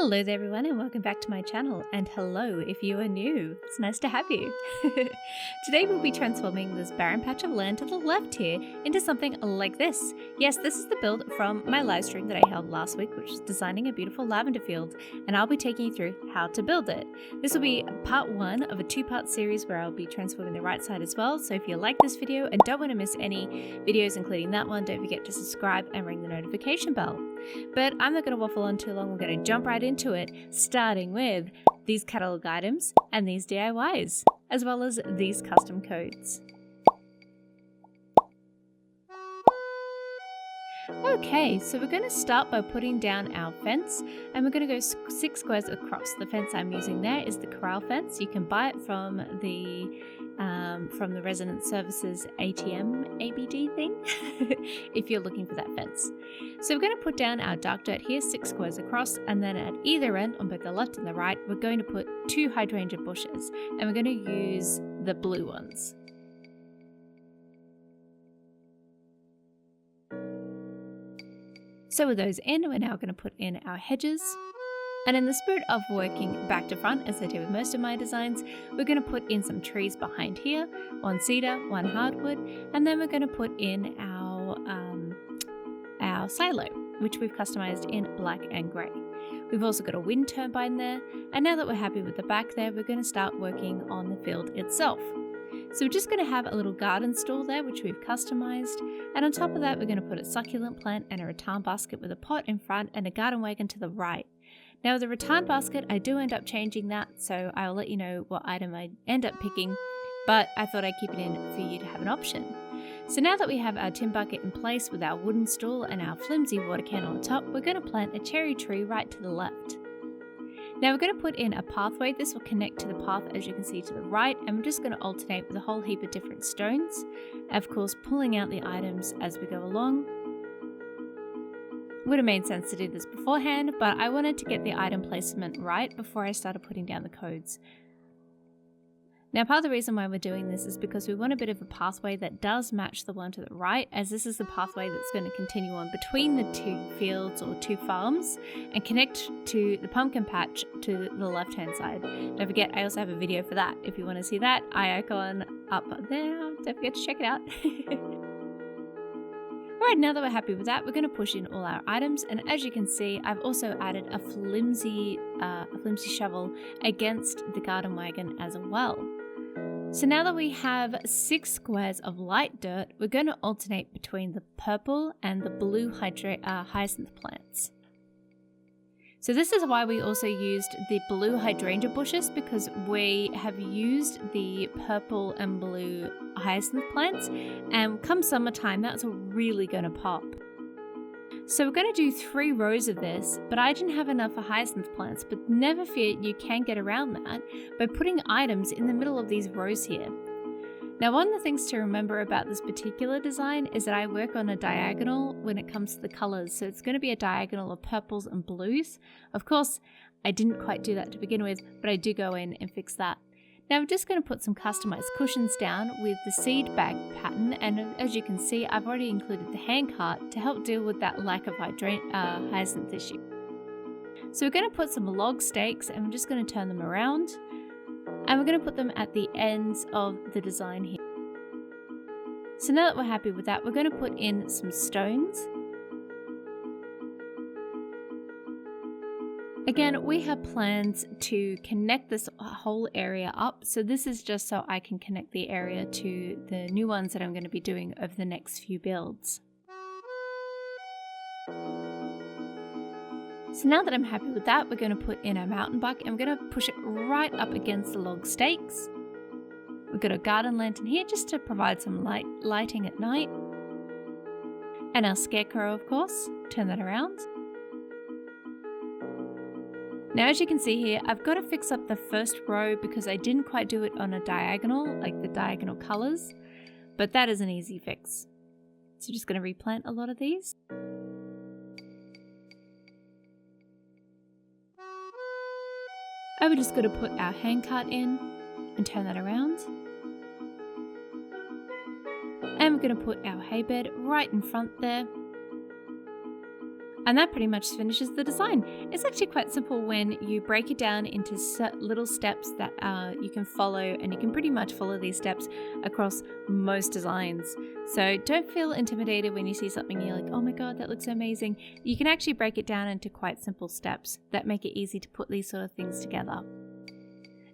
Hello there everyone and welcome back to my channel, and hello if you are new. It's nice to have you. Today we'll be transforming this barren patch of land to the left here into something like this. Yes, this is the build from my live stream that I held last week, which is designing a beautiful lavender field, and I'll be taking you through how to build it. This will be part one of a two-part series where I'll be transforming the right side as well, so if you like this video and don't want to miss any videos including that one, don't forget to subscribe and ring the notification bell. But I'm not going to waffle on too long, we're going to jump right into it, starting with these catalog items and these DIYs, as well as these custom codes. Okay, so we're going to start by putting down our fence, and we're going to go 6 squares across. The fence I'm using there is the corral fence. You can buy it from the Resident Services ATM ABD thing if you're looking for that fence. So we're going to put down our dark dirt here, 6 squares across, and then at either end, on both the left and the right, we're going to put 2 hydrangea bushes, and we're going to use the blue ones. So with those in, we're now going to put in our hedges. And in the spirit of working back to front, as I do with most of my designs, we're going to put in some trees behind here, 1 cedar, 1 hardwood, and then we're going to put in our silo, which we've customized in black and grey. We've also got a wind turbine there, and now that we're happy with the back there, we're going to start working on the field itself. So we're just going to have a little garden stool there, which we've customized, and on top of that we're going to put a succulent plant and a rattan basket with a pot in front and a garden wagon to the right. Now with the rattan basket, I do end up changing that, so I'll let you know what item I end up picking, but I thought I'd keep it in for you to have an option. So now that we have our tin bucket in place with our wooden stool and our flimsy water can on top, we're going to plant a cherry tree right to the left. Now we're going to put in a pathway. This will connect to the path, as you can see, to the right, and we're just going to alternate with a whole heap of different stones, of course pulling out the items as we go along. Would have made sense to do this beforehand, but I wanted to get the item placement right before I started putting down the codes. Now part of the reason why we're doing this is because we want a bit of a pathway that does match the one to the right, as this is the pathway that's going to continue on between the 2 fields or 2 farms and connect to the pumpkin patch to the left hand side. Don't forget, I also have a video for that. If you want to see that, eye icon up there, don't forget to check it out. Alright, now that we're happy with that, we're going to push in all our items, and as you can see, I've also added a flimsy shovel against the garden wagon as well. So now that we have 6 squares of light dirt, we're going to alternate between the purple and the blue hyacinth plants. So this is why we also used the blue hydrangea bushes, because we have used the purple and blue hyacinth plants, and come summertime that's really going to pop. So we're going to do 3 rows of this, but I didn't have enough for hyacinth plants, but never fear, you can get around that by putting items in the middle of these rows here. Now one of the things to remember about this particular design is that I work on a diagonal when it comes to the colours, so it's going to be a diagonal of purples and blues. Of course, I didn't quite do that to begin with, but I do go in and fix that. Now we're just going to put some customized cushions down with the seed bag pattern, and as you can see, I've already included the handcart to help deal with that lack of hyacinth issue. So we're going to put some log stakes, and we're just going to turn them around, and we're going to put them at the ends of the design here. So now that we're happy with that, we're going to put in some stones. Again, we have plans to connect this whole area up, so this is just so I can connect the area to the new ones that I'm going to be doing over the next few builds. So now that I'm happy with that, we're going to put in our mountain buck, and we're going to push it right up against the log stakes. We've got a garden lantern here just to provide some lighting at night. And our scarecrow, of course. Turn that around. Now as you can see here, I've got to fix up the first row because I didn't quite do it on a diagonal, like the diagonal colours, but that is an easy fix. So just going to replant a lot of these. And we're just going to put our handcart in and turn that around. And we're going to put our hay bed right in front there. And that pretty much finishes the design. It's actually quite simple when you break it down into little steps that you can follow, and you can pretty much follow these steps across most designs. So don't feel intimidated when you see something and you're like, oh my god, that looks amazing. You can actually break it down into quite simple steps that make it easy to put these sort of things together.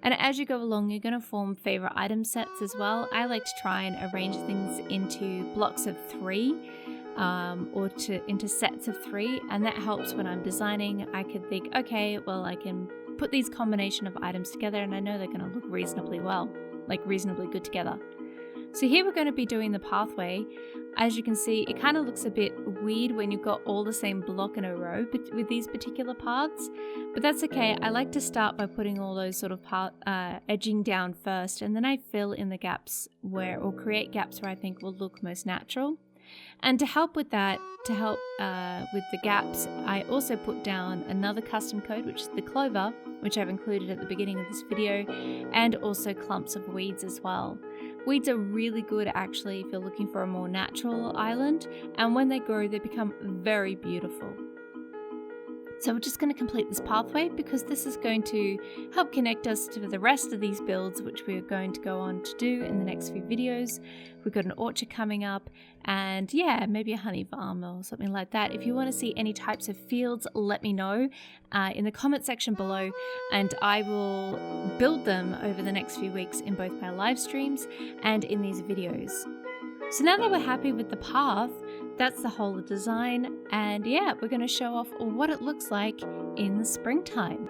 And as you go along, you're going to form favorite item sets as well. I like to try and arrange things into blocks of 3. Or into sets of 3, and that helps when I'm designing. I could think, okay, well, I can put these combination of items together and I know they're going to look reasonably well, like reasonably good together. So here we're going to be doing the pathway. As you can see, it kind of looks a bit weird when you've got all the same block in a row with these particular paths, but that's okay. I like to start by putting all those sort of edging down first, and then I fill in the gaps or create gaps where I think will look most natural. And to help with that, with the gaps, I also put down another custom code, which is the Clover, which I've included at the beginning of this video, and also clumps of weeds as well. Weeds are really good actually if you're looking for a more natural island, and when they grow they become very beautiful. So we're just going to complete this pathway because this is going to help connect us to the rest of these builds, which we're going to go on to do in the next few videos. We've got an orchard coming up, and yeah, maybe a honey farm or something like that. If you want to see any types of fields, let me know in the comment section below, and I will build them over the next few weeks in both my live streams and in these videos. So now that we're happy with the path, that's the whole design, and yeah, we're going to show off what it looks like in the springtime.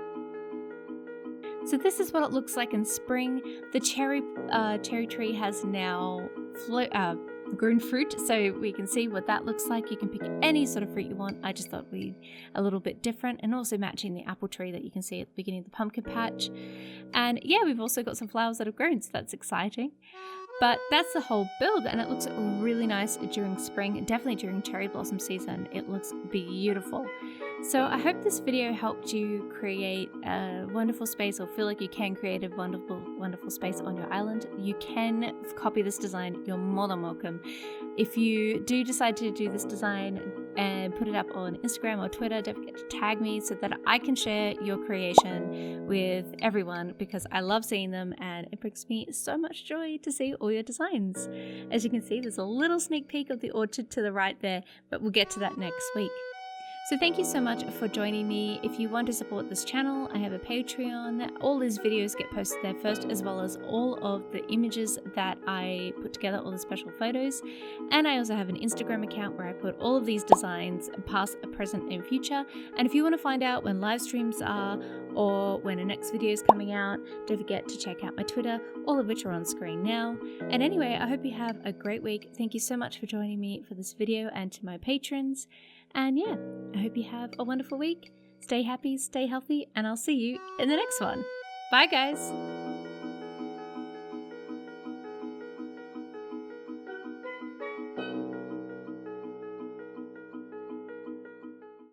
So this is what it looks like in spring. The cherry tree has now grown fruit, so we can see what that looks like. You can pick any sort of fruit you want. I just thought it'd be a little bit different, and also matching the apple tree that you can see at the beginning of the pumpkin patch. And yeah, we've also got some flowers that have grown, so that's exciting. But that's the whole build, and it looks really nice during spring, definitely during cherry blossom season. It looks beautiful. So I hope this video helped you create a wonderful space, or feel like you can create a wonderful space on your island. You can copy this design, you're more than welcome. If you do decide to do this design and put it up on Instagram or Twitter, don't forget to tag me so that I can share your creation with everyone, because I love seeing them and it brings me so much joy to see all your designs. As you can see, there's a little sneak peek of the orchard to the right there, but we'll get to that next week. So thank you so much for joining me. If you want to support this channel, I have a Patreon. All these videos get posted there first, as well as all of the images that I put together, all the special photos. And I also have an Instagram account where I put all of these designs, past, present, and future. And if you want to find out when live streams are, or when a next video is coming out, don't forget to check out my Twitter, all of which are on screen now. And anyway, I hope you have a great week. Thank you so much for joining me for this video, and to my patrons. And yeah, I hope you have a wonderful week. Stay happy, stay healthy, and I'll see you in the next one. Bye, guys.